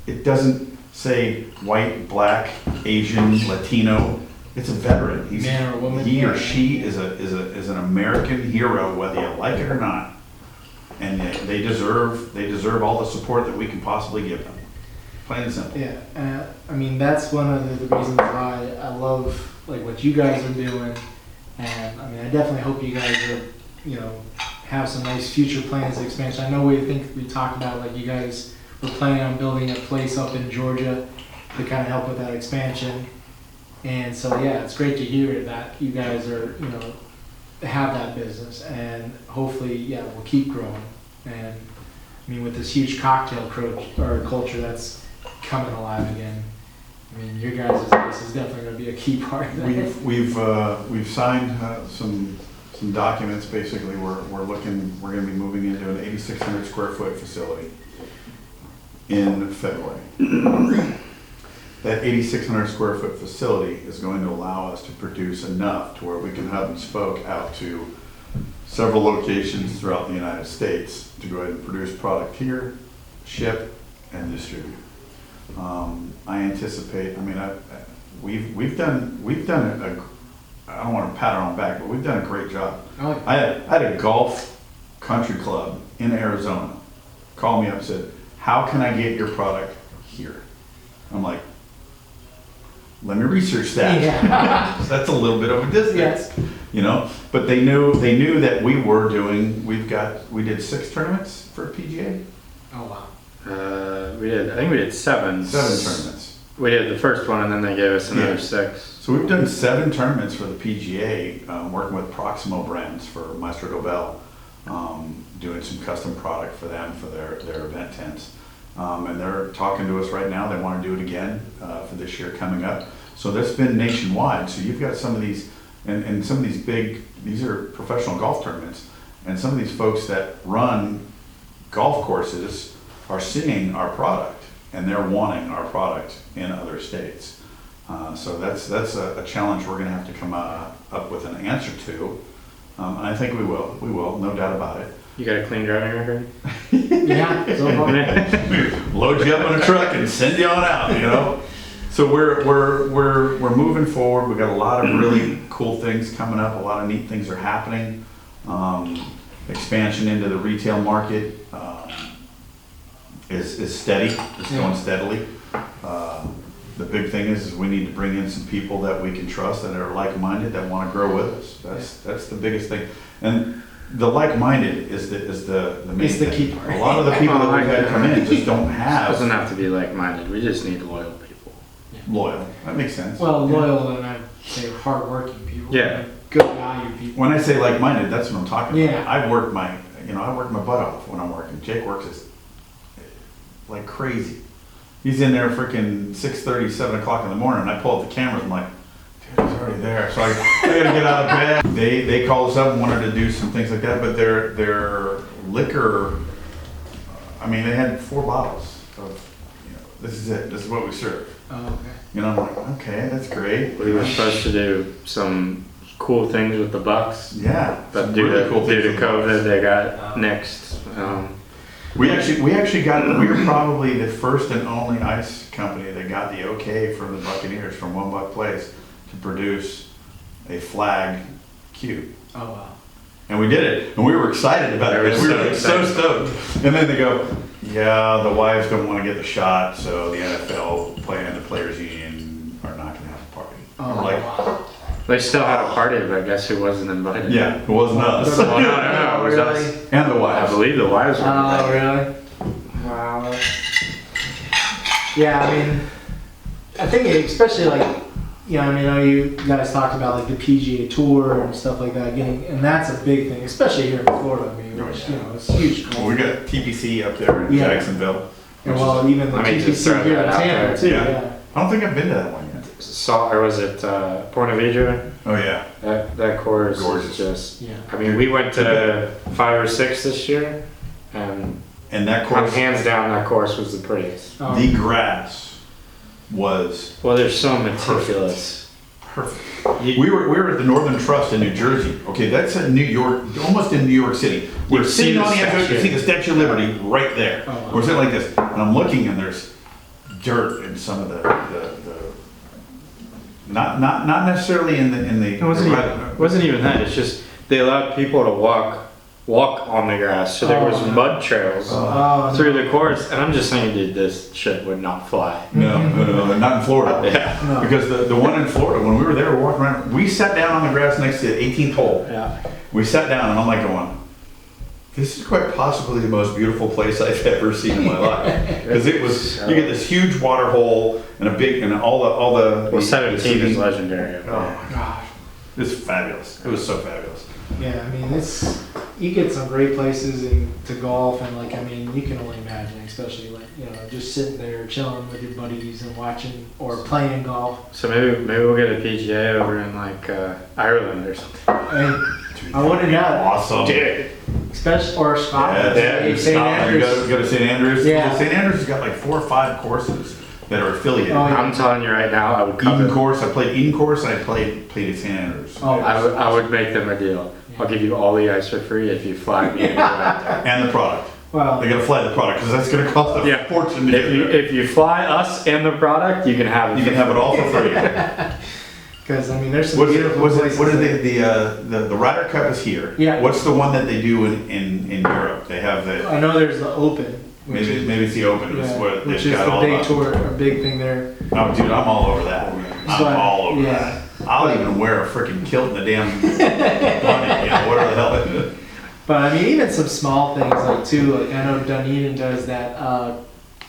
it doesn't say white, black, Asian, Latino. It's a veteran. Man or woman. He or she is an American hero, whether you like it or not. And they deserve all the support that we can possibly give them. Plain and simple. Yeah, I mean, that's one of the reasons why I love like what you guys are doing, and I mean, I definitely hope you guys are, have some nice future plans of expansion. I know we talked about like you guys were planning on building a place up in Georgia to kind of help with that expansion, and so yeah, it's great to hear that you guys are have that business, and hopefully we'll keep growing. And I mean, with this huge cocktail culture that's coming alive again, I mean, your guys' place is definitely going to be a key part of that. We've signed some documents. Basically, we're going to be moving into an 8,600 square foot facility in February. That 8,600 square foot facility is going to allow us to produce enough to where we can hub and spoke out to several locations throughout the United States to go ahead and produce product here, ship, and distribute. I anticipate. I mean, we've done I don't want to pat our own back, but we've done a great job. Oh, yeah. I had a golf country club in Arizona call me up and said, "How can I get your product here?" I'm like, let me research that. Yeah. So that's a little bit of a distance, But they knew that we did 6 tournaments for PGA. Oh wow. I think we did 7. 7 tournaments. We did the first one, and then they gave us another 6. So we've done 7 tournaments for the PGA, working with Proximo Brands for Maestro Dobel, doing some custom product for them for their event tents. And they're talking to us right now. They want to do it again for this year coming up. So that's been nationwide. So you've got some of these, and some of these these are professional golf tournaments, and some of these folks that run golf courses are seeing our product, and they're wanting our product in other states. So that's a challenge we're going to have to come up with an answer to. And I think we will, no doubt about it. You got a clean driving record? Yeah, so far. Load you up in a truck and send you on out, So we're moving forward. We've got a lot of really cool things coming up. A lot of neat things are happening. Expansion into the retail market is steady. It's going steadily. The big thing is we need to bring in some people that we can trust that are like-minded, that want to grow with us. That's the biggest thing. And the like-minded is the main It's the thing. key part. A lot of the people that we've had come in just don't have Doesn't have to be like-minded. We just need loyal people. loyal. That makes sense. Well, loyal, and I'd say hardworking people. Yeah. Good value people. When I say like-minded, that's what I'm talking about. Yeah. I work my butt off when I'm working. Jake works like crazy. He's in there freaking 6:30, 7 o'clock in the morning, and I pull up the cameras. I'm like, dude, he's already there. So I gotta get out of bed. They called us up and wanted to do some things like that, but their liquor. I mean, they had 4 bottles of. This is it. This is what we serve. Oh, okay. I'm like, okay, that's great. We were supposed to do some cool things with the Bucks, Yeah. but some due really to cool things due to with the Bucks. COVID, they got nixed. We were probably the first and only ice company that got the okay from the Buccaneers, from One Buck Place, to produce a flag cube. Oh wow. And we did it, and we were excited about it. They were We were so so stoked. And then they go, yeah, the wives don't want to get the shot, so the NFL and the Players Union are not going to have a party. Oh, And we're like, wow. They still had a party, but guess who wasn't invited? yeah, it wasn't us. Well, no, it was us. And the I wives. believe the wives were Oh, invited. really? Wow. Yeah, I mean, I think especially like, I know you guys talked about like the PGA Tour and stuff like that, and that's a big thing, especially here in Florida. I mean, which, it's huge. Well, we got TPC up there in Yeah. Jacksonville. And well, even the I mean, just TPC throw here in that out Tampa there. too. Yeah. Yeah. I don't think I've been to that one yet. saw, or was it Point of Vedra? Oh yeah. That course Gorgeous. is just. Yeah. I mean, we went to 5 or 6 this year, and that course, hands down, that course was the prettiest. the grass was Well, they're so meticulous. perfect. We were at the Northern Trust in New Jersey. Okay, that's in New York, almost in New York City. We're You see sitting the on the edge. You statue. see the Statue of Liberty right there. Oh, wow. We're sitting like this, and I'm looking, and there's dirt in some of the not necessarily in the. It wasn't even that. It's just they allowed people to walk on the grass, so there was mud trails through the course. And I'm just saying, dude, this shit would not fly. No, not in Florida. Yeah. No. Because the one in Florida, when we were there, we were walking around. We sat down on the grass next to the 18th hole. Yeah. We sat down, and I'm like going, this is quite possibly the most beautiful place I've ever seen in my life. Because it was, you get this huge water hole and all the. Well, 17 is legendary. Oh my gosh, it's fabulous. It was so fabulous. Yeah, I mean, you get some great places to golf, and like, I mean, you can only imagine, especially like, just sitting there chilling with your buddies and watching or playing golf. So maybe we'll get a PGA over in like Ireland or something. I wouldn't know. Awesome. Dude. Especially, or Scotland. Yeah, St. Scotland. Andrews. Go to St. Andrews. Yeah. St. Andrews has got like 4 or 5 courses that are affiliated. Oh, yeah. I'm telling you right now, I would Eden cover. course. I played Eden course. And I played at St. Andrews. Oh, I would make them a deal. I'll give you all the ice for free if you fly me anywhere out there. And the product. Well, They gotta fly the product because that's gonna cost a fortune to get there. If you fly us and the product, you can have it. You can have it all for free. because I mean, there's some beautiful places. What is the Ryder Cup is here. Yeah. What's the one that they do in Europe? They have the I know there's the Open. Which maybe it's the Open. yeah, Where which they've is got the all big the, tour, a big thing there. Oh, dude, I'm all over that. I'm all over that. I'll even wear a freaking kilt in the damn bunny, whatever the hell it is. But I mean, even some small things like too. Like I know Dunedin does that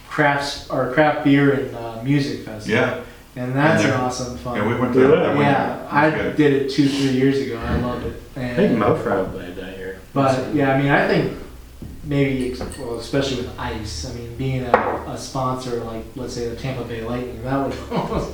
craft beer and music festival. Yeah. And that's And an awesome fun. Yeah, we went to that one. Yeah, I Good. did it 2-3 years ago. And I loved it. I think And, Mofro played that year. but yeah, I mean, I think maybe, well, especially with ice. I mean, being a sponsor like, let's say, the Tampa Bay Lightning, that would almost.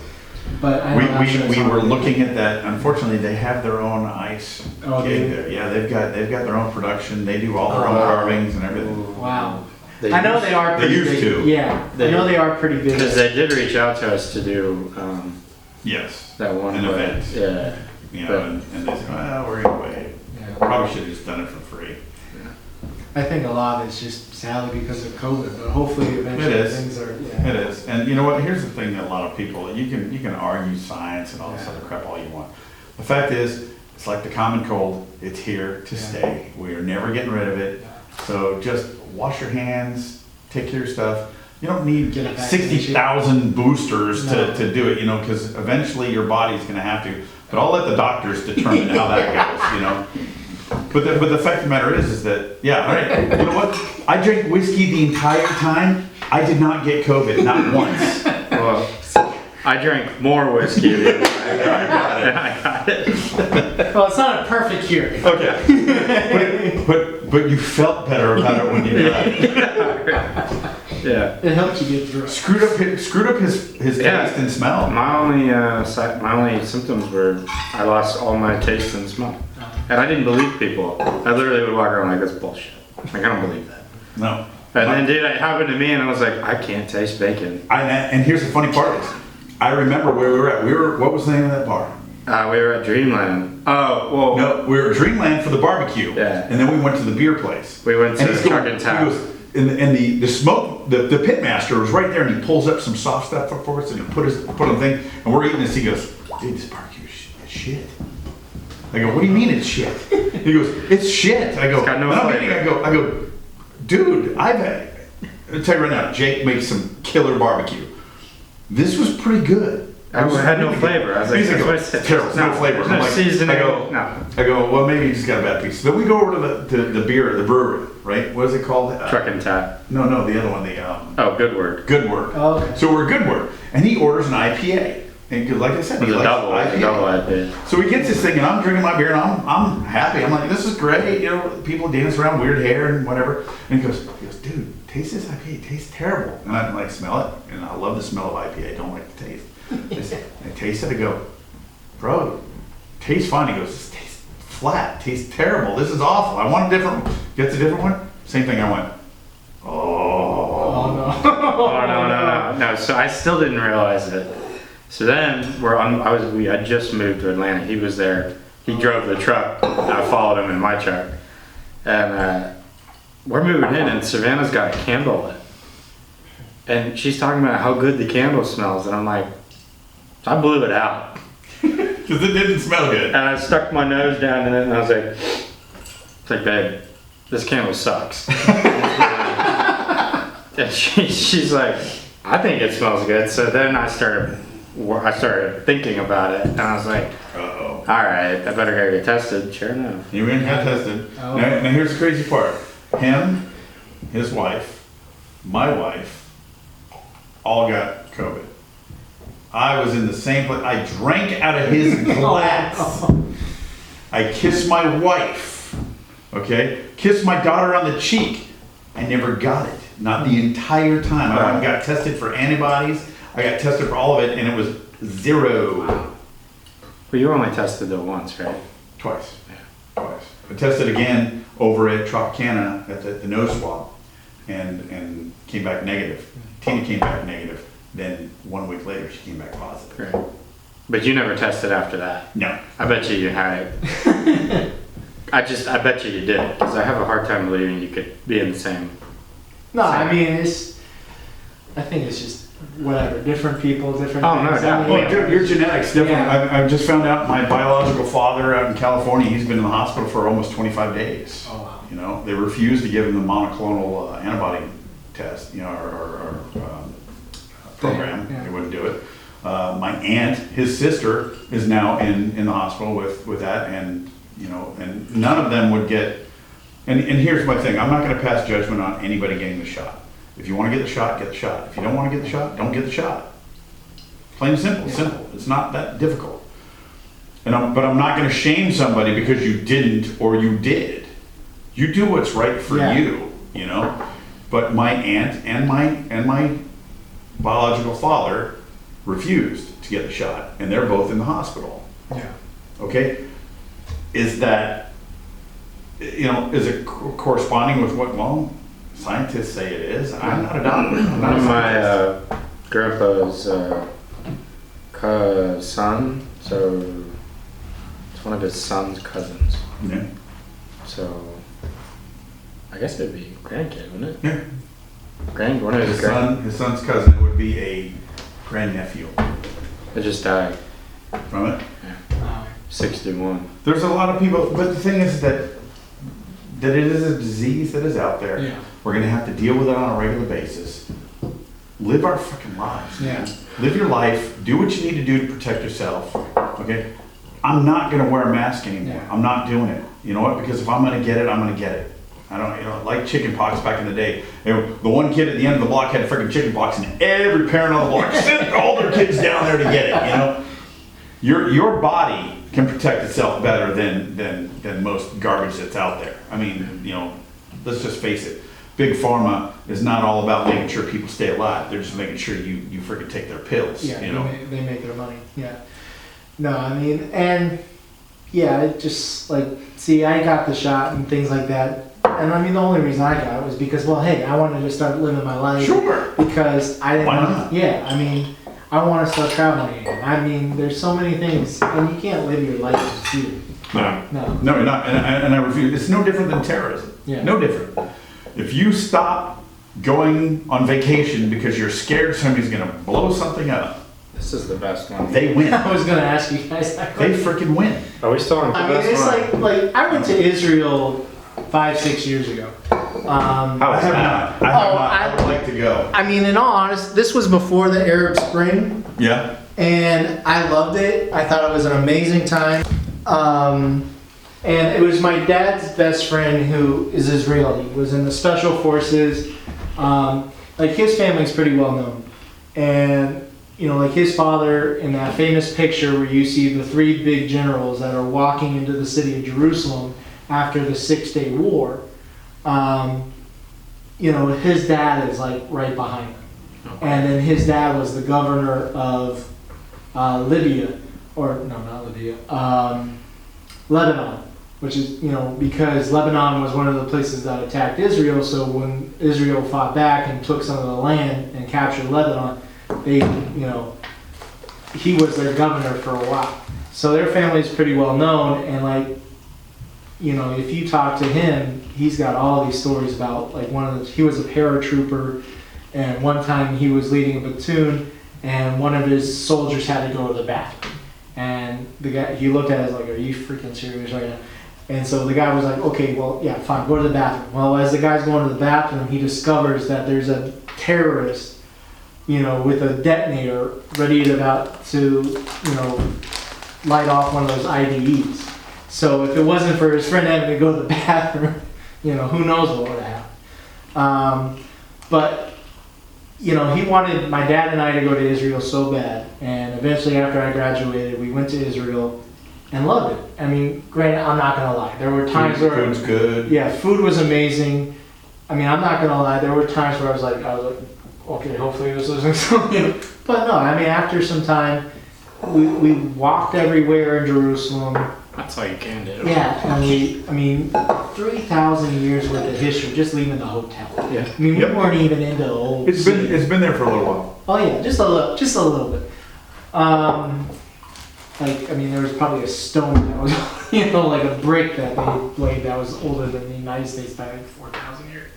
But I know that's We just were hard. looking at that. Unfortunately, they have their own ice Oh, gig do they? there. Yeah, they've got their own production. They do all their own wow. carvings and everything. Wow. I know they are They pretty used big. to. Yeah, I know they are pretty big. Because they did reach out to us to do Yes. that one An play. event. Yeah. And they said, well, we're gonna wait. Yeah. Probably should have just done it for free. I think a lot of it's just sadly because of COVID, but hopefully eventually It is. things are. It Yeah. is, and you know what? Here's the thing that a lot of people you can argue science and all this Yeah. other crap all you want. The fact is, it's like the common cold. It's here to Yeah. stay. We are never getting rid of it. So just wash your hands, take care of your stuff. You don't need Get a vaccination. 60,000 boosters No. to do it, because eventually your body's going to have to. But I'll let the doctors determine how that goes, But the fact of the matter is that, yeah, all right, you know what? I drank whiskey the entire time. I did not get COVID, not once. Well, I drank more whiskey than I got it. Well, it's not a perfect cure. Okay. But you felt better about it when you got it. Yeah. It helps you get through it. Screwed up his Yeah. taste and smell. My only symptoms were I lost all my taste and smell, and I didn't believe people. I literally would walk around like, that's bullshit. Like, I don't believe that. No. And then, dude, it happened to me, and I was like, I can't taste bacon. And here's the funny part is, I remember where we were at. What was the name of that bar? We were at Dreamland. Oh, well, No, we were at Dreamland for the barbecue. Yeah. And then we went to the beer place. we went to And he's Truck going, and Tap. he goes, and the smoke, the pit master was right there, and he pulls up some soft stuff for us, and he put on the thing, and we're eating this. He goes, dude, this barbecue is shit. I go, what do you mean it's shit? He goes, it's shit. I go, It's got no and I'm flavor. eating, I go, dude, I'll tell you right now, Jake makes some killer barbecue. This was pretty good. It had no really flavor. good. I was like, He's that's what it it's said. terrible, no flavor. There's I'm no like, seasoning. I go, well, maybe you just got a bad piece. Then we go over to the brewery, right? What is it called? Truck and Tap. No, the other one, Oh, good word. Good Work. Oh, okay. So we're Good Work, and he orders an IPA, and 'cause like I said, It he was a likes double IPA. So he gets this thing, and I'm drinking my beer, and I'm happy. I'm like, this is great. People dance around, weird hair and whatever. And he goes, dude, taste this IPA. It tastes terrible. And I like smell it, and I love the smell of IPA. I don't like the taste. I taste it. I go, bro, tastes fine. He goes, this tastes flat. Tastes terrible. This is awful. I want a different one. Gets a different one. Same thing. I went, Oh no. So I still didn't realize it. So then we had just moved to Atlanta. He was there. He drove the truck. I followed him in my truck. And we're moving in, and Savannah's got a candle lit. And she's talking about how good the candle smells. And I'm like, I blew it out. because it didn't smell good. And I stuck my nose down in it, and I was like, babe, this candle sucks. And she's like, I think it smells good. So then I started thinking about it, and I was like, uh-oh. All right, I better go get tested. Sure enough. You went and got tested. Oh. Now here's the crazy part. Him, his wife, my wife, all got COVID. I was in the same place. I drank out of his glass. I kissed my wife. Okay? Kissed my daughter on the cheek. I never got it. Not the entire time. I got tested for antibodies. I got tested for all of it, and it was 0. Wow. Well, you were only tested though once, right? Twice. Yeah. Twice. I tested again over at Tropicana at the nose swab, and came back negative. Tina came back negative. Then 1 week later, she came back positive. Right. But you never tested after that. No. I bet you had it. I bet you did, because I have a hard time believing you could be in the same. No, I mean, I think it's just whatever, different people, different Oh, no things. doubt. I mean, Well, your genetics different. Yeah. I've just found out my biological father out in California, he's been in the hospital for almost 25 days. Oh, wow. You know, they refused to give him the monoclonal antibody test, or program. Yeah. They wouldn't do it. My aunt, his sister, is now in the hospital with that, and and none of them would get. And here's my thing: I'm not going to pass judgment on anybody getting the shot. If you want to get the shot, get the shot. If you don't want to get the shot, don't get the shot. Plain and simple. Yeah. Simple. It's not that difficult. But I'm not going to shame somebody because you didn't or you did. You do what's right for you. But my aunt and my biological father refused to get the shot, and they're both in the hospital. Yeah. Okay? Is that, is it corresponding with what, scientists say it is? I'm not a doctor. I'm not One a of scientist. my grandpa's son, so it's one of his son's cousins. Yeah. So I guess it'd be grandkid, wouldn't it? Yeah. One of his His son's cousin would be a grandnephew It just died. from it. 61. There's a lot of people, but the thing is that it is a disease that is out there. Yeah. We're going to have to deal with it on a regular basis. Live our fucking lives. Yeah. Live your life. Do what you need to do to protect yourself. Okay? I'm not going to wear a mask anymore. Yeah. I'm not doing it. You know what? Because if I'm going to get it, I'm going to get it. I don't, like chicken pox back in the day. The one kid at the end of the block had freaking chicken pox, and every parent on the block sent all their kids down there to get it. Your body can protect itself better than most garbage that's out there. I mean, let's just face it. Big Pharma is not all about making sure people stay alive. They're just making sure you freaking take their pills. Yeah, they make their money. Yeah. No, I mean, and yeah, it just I got the shot and things like that. And I mean, the only reason I got it was because, hey, I wanted to start living my life. Sure. Because I didn't Why want not? Yeah, I mean, I want to start traveling again. I mean, there's so many things, and you can't live your life just here. No. No, you're not. And I refuse. It's no different than terrorism. Yeah. No different. If you stop going on vacation because you're scared somebody's going to blow something up, This is the best one. they win. I was going to ask you guys that They question. freaking win. Are we still on the I mean, best it's one? like I went to Israel 5-6 years ago. I have not. I would like to go. I mean, in all honesty, this was before the Arab Spring, Yeah. and I loved it. I thought it was an amazing time. And it was my dad's best friend who is Israeli, was in the special forces. His family's pretty well known. And, his father in that famous picture where you see the 3 big generals that are walking into the city of Jerusalem after the 6-day war. his dad is like right behind him. Okay. And then his dad was the governor of Libya, or no, not Libya, Lebanon, which is, because Lebanon was one of the places that attacked Israel, so when Israel fought back and took some of the land and captured Lebanon, he was their governor for a while. So their family is pretty well known, and if you talk to him, he's got all these stories about he was a paratrooper, and one time he was leading a platoon, and one of his soldiers had to go to the bathroom, and the guy, he looked at it like, "Are you freaking serious right now?" And so the guy was like, "Okay, well, yeah, fine, go to the bathroom." Well, as the guy's going to the bathroom, he discovers that there's a terrorist, with a detonator ready to light off one of those IDEs. So if it wasn't for his friend having to go to the bathroom, who knows what would have happened. But he wanted my dad and I to go to Israel so bad. And eventually after I graduated, we went to Israel and loved it. I mean, granted, I'm not going to lie. There were times where... Food's good. Yeah, food was amazing. I mean, I'm not going to lie. There were times where I was like, okay, hopefully this isn't something. But no, I mean, after some time, we walked everywhere in Jerusalem. That's all you can do. Yeah, and 3,000 years worth of history just leaving the hotel. Yeah. I mean, we weren't even into the old. It's been there for a little while. Oh yeah, just a little bit. There was probably a stone that was, like a brick that they laid that was older than the United States by 4,000 years.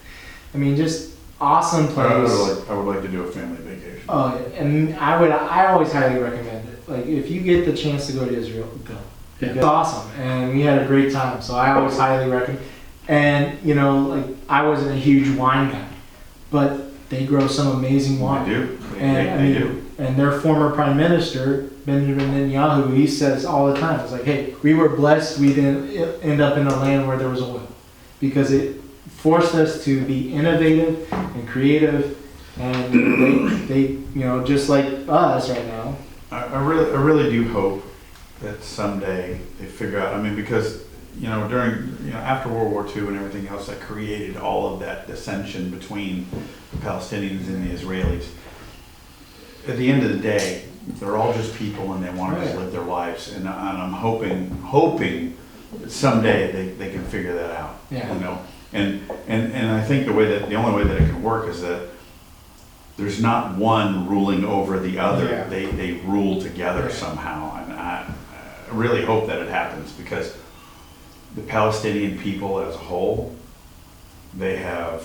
I mean, just awesome place. I would like to do a family vacation. Oh yeah, and I always highly recommend it. Like, if you get the chance to go to Israel, go. Yeah. It's awesome, and we had a great time. So I always highly recommend. And I wasn't a huge wine guy, but they grow some amazing wine. They do. They do. And their former prime minister, Benjamin Netanyahu, he says all the time, it's like, hey, we were blessed we didn't end up in a land where there was oil, because it forced us to be innovative and creative, and they just like us right now. I really do hope that someday they figure out, because during after World War II and everything else that created all of that dissension between the Palestinians and the Israelis, at the end of the day, they're all just people, and they want to just live their lives, and I'm hoping that someday they can figure that out. Yeah. And I think the only way that it can work is that there's not one ruling over the other. Yeah. They rule together somehow, and I really hope that it happens, because the Palestinian people as a whole, they have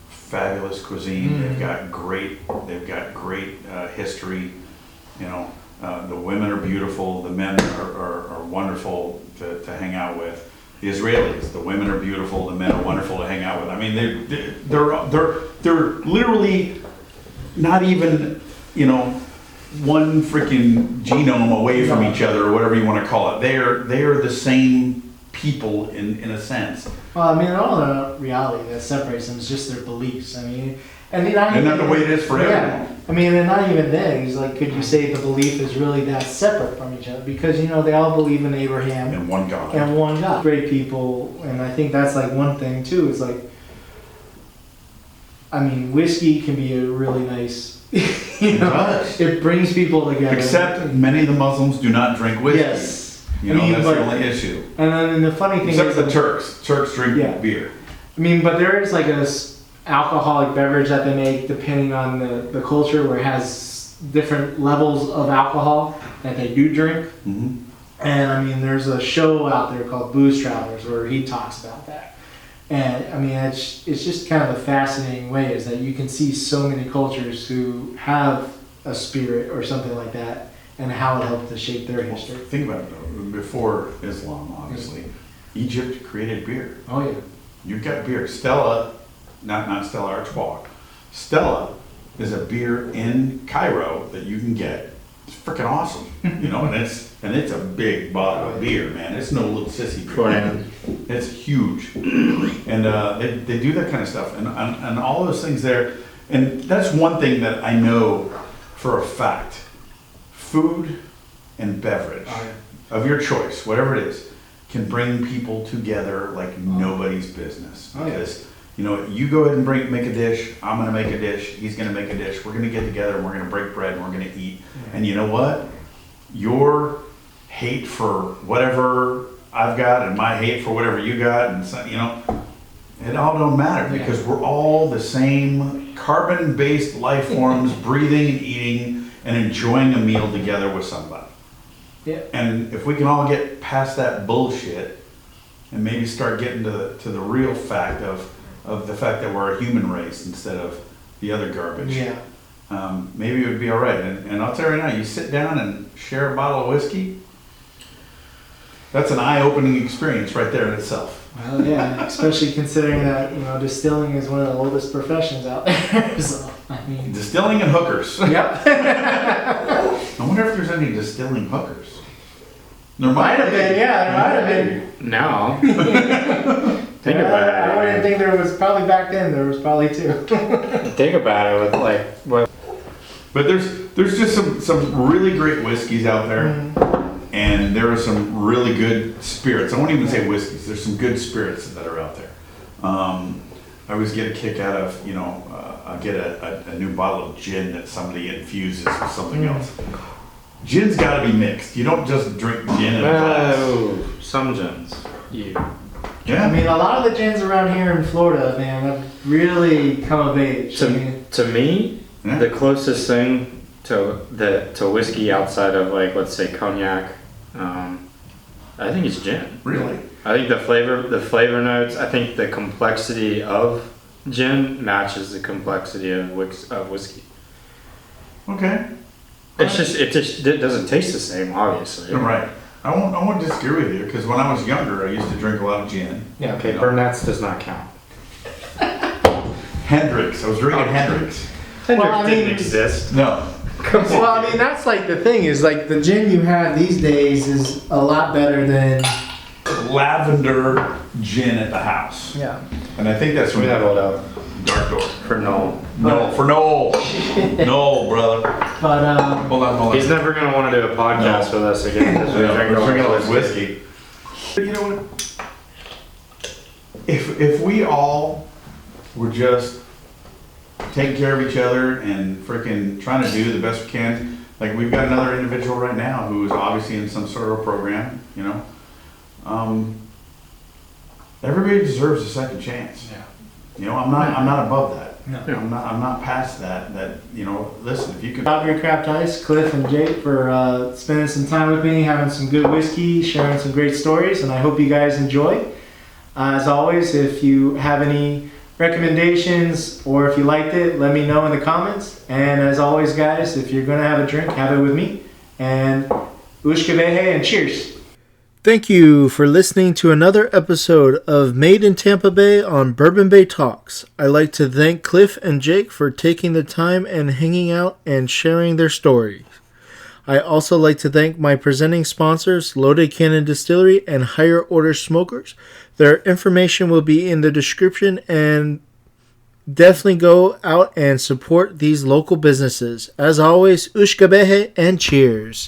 fabulous cuisine. Mm-hmm. They've got great history. The women are beautiful. The men are wonderful to hang out with. The Israelis, the women are beautiful. The men are wonderful to hang out with. I mean, they're literally not even one freaking genome away from each other, or whatever you want to call it. They are the same people in a sense. Well, all the reality that separates them is just their beliefs. Isn't that the way it is for everyone? And not even then. He's like, could you say the belief is really that separate from each other? Because they all believe in Abraham and one God. Great people, and I think that's like one thing too. Is like, whiskey can be a really nice. It brings people together. Except many of the Muslims do not drink whiskey. Yes. That's the only issue. And then the funny thing Except is... the Turks. Turks drink beer. But there is like a alcoholic beverage that they make depending on the culture, where it has different levels of alcohol that they do drink. Mm-hmm. And there's a show out there called Booze Travelers where he talks about that. And it's just kind of a fascinating way, is that you can see so many cultures who have a spirit or something like that, and how it helped to shape their history. Think about it though. Before Islam, obviously, Egypt created beer. Oh yeah. You've got beer. Stella, not Stella Artois. Stella is a beer in Cairo that you can get. It's freaking awesome, and it's a big bottle of beer, man. It's no little sissy beer. It's huge, and they do that kind of stuff, and all those things there. And that's one thing that I know for a fact: food and beverage of your choice, whatever it is, can bring people together like nobody's business. Because You know, you go ahead and make a dish. I'm gonna make a dish. He's gonna make a dish. We're gonna get together and we're gonna break bread and we're gonna eat. And you know what? Your hate for whatever I've got and my hate for whatever you got, and so, you know, it all don't matter because we're all the same carbon-based life forms, breathing and eating and enjoying a meal together with somebody. Yeah. And if we can all get past that bullshit and maybe start getting to the real fact of the fact that we're a human race instead of the other garbage. Yeah. Maybe it would be all right. And I'll tell you right now, you sit down and share a bottle of whiskey, that's an eye-opening experience right there in itself. Well, yeah, especially considering that, you know, distilling is one of the oldest professions out there. So, I mean. Distilling and hookers. Yep. I wonder if there's any distilling hookers. There Might have been, yeah, there might have been. Now. Think about it. I wouldn't think there was, probably back then, there was probably two. Think about it with like what. But there's just some really great whiskeys out there. Mm-hmm. And there are some really good spirits. I won't even say whiskeys. There's some good spirits that are out there. I always get a kick out of, you know, I'll get a new bottle of gin that somebody infuses with something else. Gin's got to be mixed. You don't just drink gin in a glass. Oh, some gins. Yeah. I mean, a lot of the gins around here in Florida, man, have really come of age. To me, the closest thing to whiskey outside of, like, let's say cognac, I think it's gin. Really? I think the flavor notes, I think the complexity of gin matches the complexity of whiskey. Okay. It doesn't taste the same, obviously. Right. I won't disagree with you because when I was younger, I used to drink a lot of gin. Yeah. Okay. Burnett's does not count. Hendrix. I was drinking Hendrix. Hendrix didn't exist. No. Well, I mean, that's like the thing is like the gin you have these days is a lot better than lavender gin at the house. Yeah. And I think that's from Dark Door. For Noel. No, for Noel. Noel, brother. But Hold on. He's never gonna want to do a podcast with us again because we drink drinking all this whiskey. You know what? If we all were just taking care of each other and freaking trying to do the best we can, like we've got another individual right now who is obviously in some sort of a program, you know. Everybody deserves a second chance. Yeah. You know, I'm not above that. No. I'm not past that, you know, listen, if you can. Doggery Craft Ice, Cliff and Jake for spending some time with me, having some good whiskey, sharing some great stories, and I hope you guys enjoy. As always, if you have any recommendations or if you liked it, let me know in the comments. And as always, guys, if you're going to have a drink, have it with me. And ushkabehe and cheers. Thank you for listening to another episode of Made in Tampa Bay on Bourbon Bay Talks. I'd like to thank Cliff and Jake for taking the time and hanging out and sharing their stories. I also like to thank my presenting sponsors, Loaded Cannon Distillery and Higher Order Smokers. Their information will be in the description, and definitely go out and support these local businesses. As always, ushkabehe and cheers.